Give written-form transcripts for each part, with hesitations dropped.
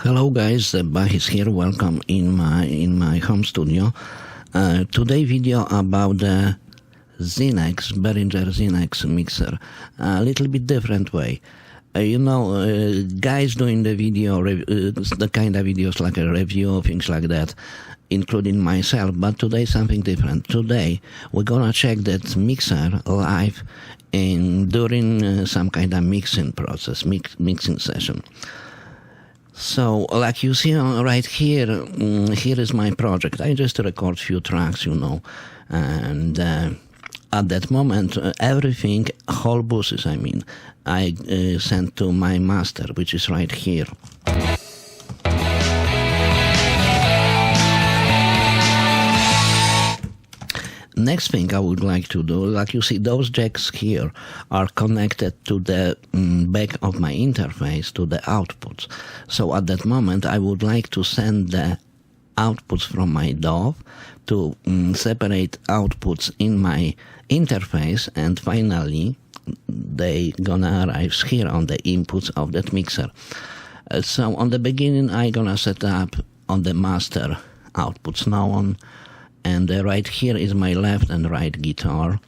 Hello guys, Bach is here. Welcome in my home studio. Today video about the XENYX, Behringer XENYX mixer. A little bit different way. Guys doing the video, the kind of videos like a review, things like that, including myself. But today something different. Today we're gonna check that mixer live during some kind of mixing process, mixing session. So, like you see right here, here is my project. I just record few tracks, and at that moment, everything, whole buses, I sent to my master, which is right here. Next thing I would like to do, like you see, those jacks here are connected to the back of my interface, to the outputs. So at that moment, I would like to send the outputs from my DAW to separate outputs in my interface, and finally, they gonna arrive here on the inputs of that mixer. So on the beginning, I gonna set up on the master outputs now on. And right here is my left and right guitar.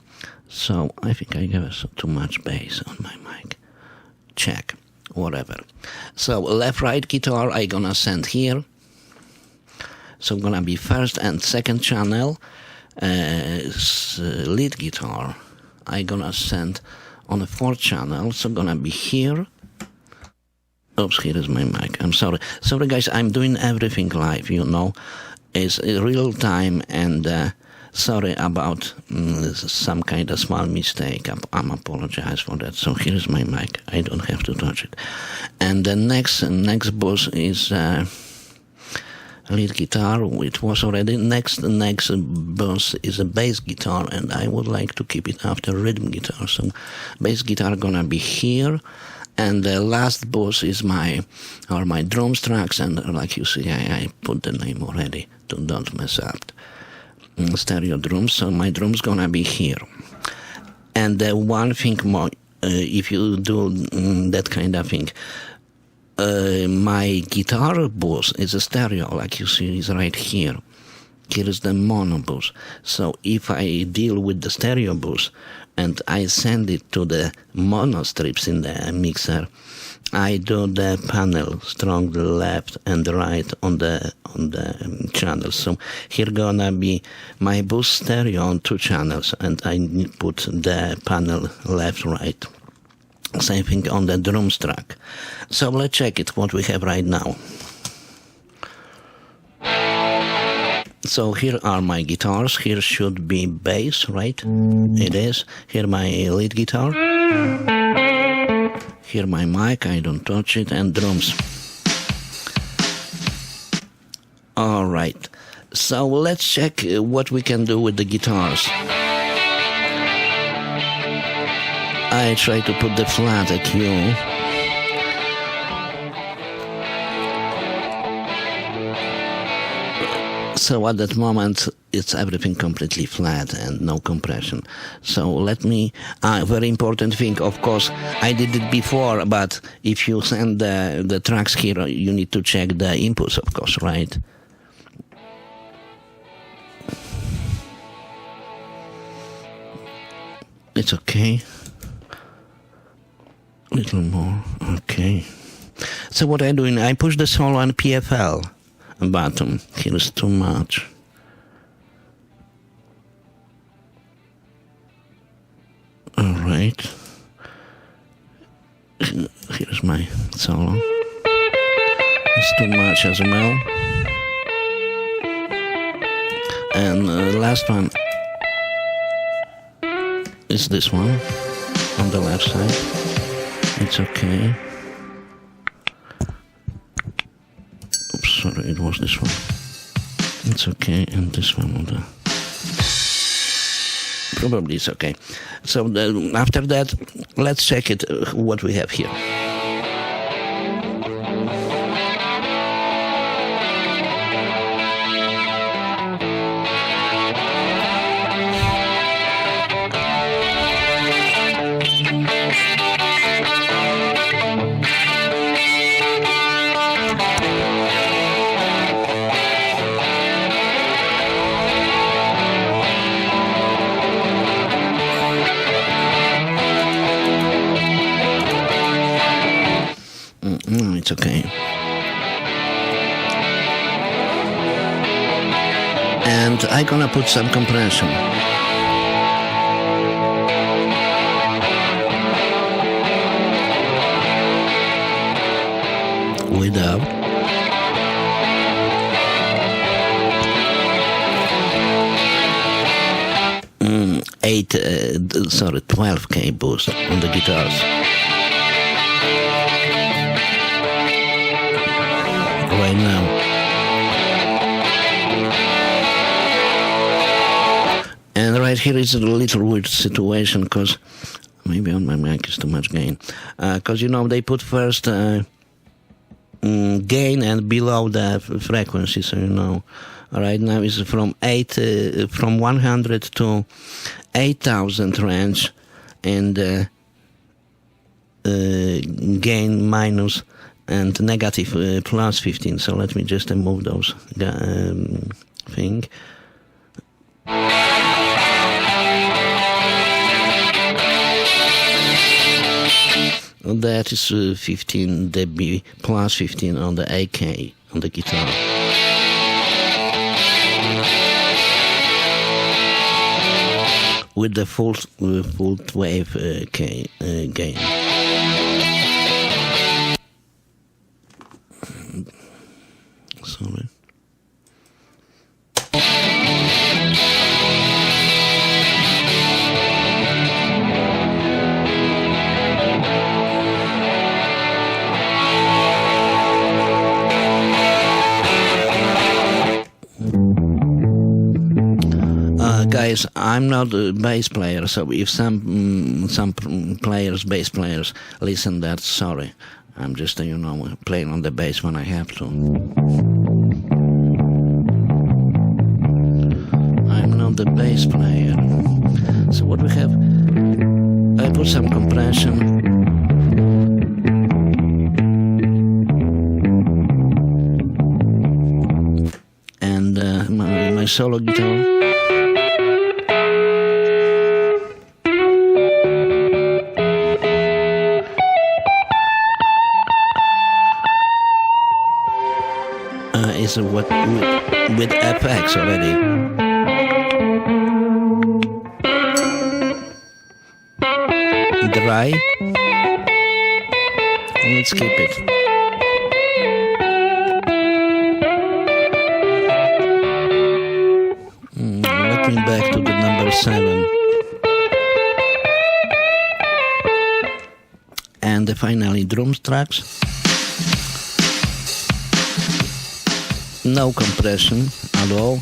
So I think I gave too much bass on my mic. Check, whatever. So left-right guitar I gonna send here. So gonna be first and second channel. Lead guitar I gonna send on the fourth channel. So gonna be here. Oops, here is my mic. I'm sorry. Sorry guys, I'm doing everything live, It's real time, and sorry about some kind of small mistake. I'm apologize for that. So here's my mic. I don't have to touch it. And the next bus is lead guitar. It was already next bus is a bass guitar, and I would like to keep it after rhythm guitar. So bass guitar gonna be here. And the last bus is my drums tracks, and like you see, I put the name already to don't mess up. Stereo drums, so my drums gonna be here. And one thing more, if you do that kind of thing, my guitar bus is a stereo, like you see, is right here. Here is the mono bus. So if I deal with the stereo bus and I send it to the mono strips in the mixer, I do the panel strong left and right on the channels. So here gonna be my bus stereo on 2 channels, and I put the panel left right. Same thing on the drums track. So let's check it what we have right now. So here are my guitars. Here should be bass, right? It is. Here my lead guitar. Here my mic, I don't touch it, and drums. Alright, so let's check what we can do with the guitars. I try to put the flat EQ. So at that moment, it's everything completely flat and no compression. So let me, very important thing, of course, I did it before, but if you send the tracks here, you need to check the inputs, of course, right? It's okay. Little more, okay. So what I'm doing, I push the solo on PFL button. Here is too much. Alright. Here's my solo. It's too much as well. And the last one is this one on the left side. It's okay. Oops, sorry, it was this one. It's okay, and this one on the... Probably it's okay. So after that, let's check it, what we have here. No, it's okay. And I'm gonna put some compression. Without. Eight, 12K boost on the guitars. Right now. And right here is a little weird situation, because maybe on my mic is too much gain. Because you know they put first gain and below the frequency, so you know. Right now is from 100 to 8,000 range, and gain minus and negative plus 15. So let me just move those thing. That is 15 dB plus 15 on the AK on the guitar. With the full wave gain. Sorry. Guys, I'm not a bass player, so if some bass players listen that, sorry. I'm just, you know, playing on the bass when I have to. I'm not the bass player. So what we have, I put some compression. And my solo guitar. Is with FX already. Dry. Let's keep it. Let me back to the number 7. And finally drum tracks. No compression at all.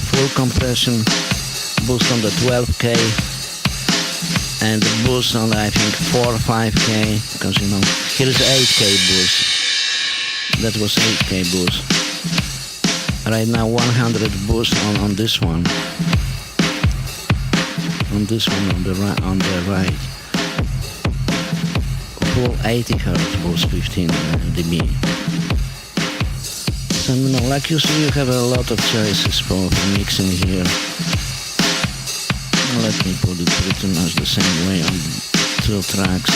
Full compression, boost on the 12K, and boost on I think 4 or 5K, because you know, here is 8K boost. That was 8K boost. Right now 100 boost on this one. On this one on the right. Full 80 Hz boost 15 dB. So, you know, like you see, you have a lot of choices for mixing here. Let me put it pretty much the same way on 2 tracks.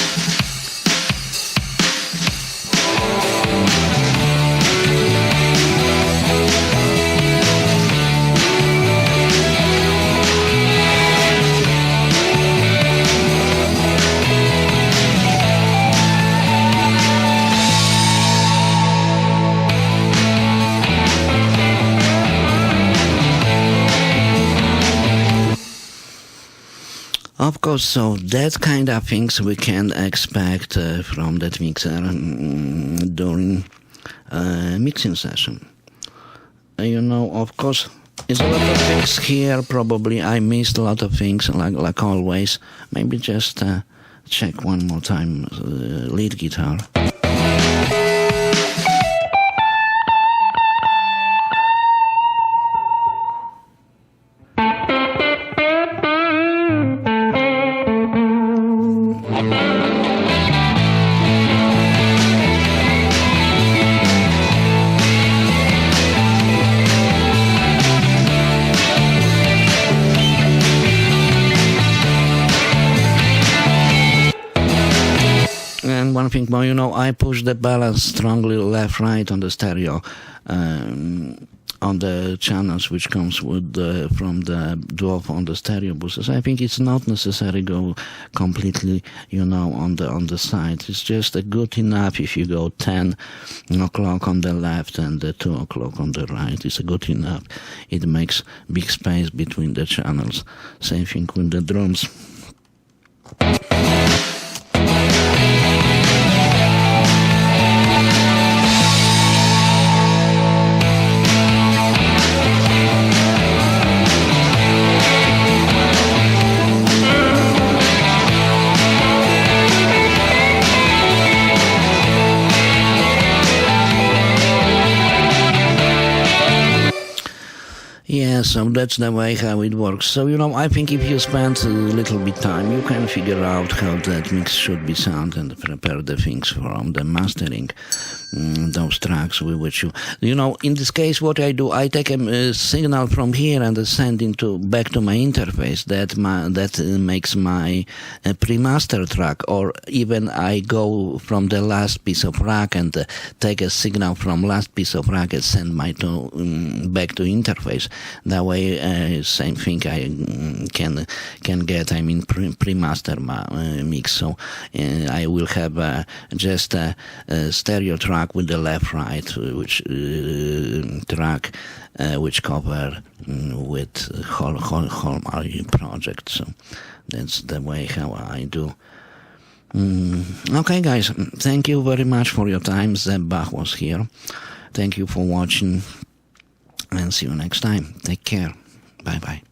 Of course, so that kind of things we can expect from that mixer during mixing session. You know, of course, it's a lot of things here. Probably I missed a lot of things, like always. Maybe just check one more time lead guitar. And one thing more, you know, I push the balance strongly left-right on the stereo, on the channels which comes with from the dwarf on the stereo boosters. I think it's not necessary go completely, you know, on the side. It's just a good enough if you go 10 o'clock on the left and 2 o'clock on the right. It's a good enough. It makes big space between the channels. Same thing with the drums. Yeah, so that's the way how it works. So, you know, I think if you spend a little bit time, you can figure out how that mix should be sound and prepare the things from the mastering. Those tracks with which you know, in this case, what I do, I take a signal from here and send back to my interface. That makes my pre-master track, or even I go from the last piece of rack and take a signal from last piece of rack and send my back to interface. That way, same thing I can get. I mean, pre-master mix. So I will have just a stereo track with the left-right, which track which cover with whole project. So that's the way how I do. Okay, guys, thank you very much for your time. Zeb Bach was here. Thank you for watching, and see you next time. Take care. Bye-bye.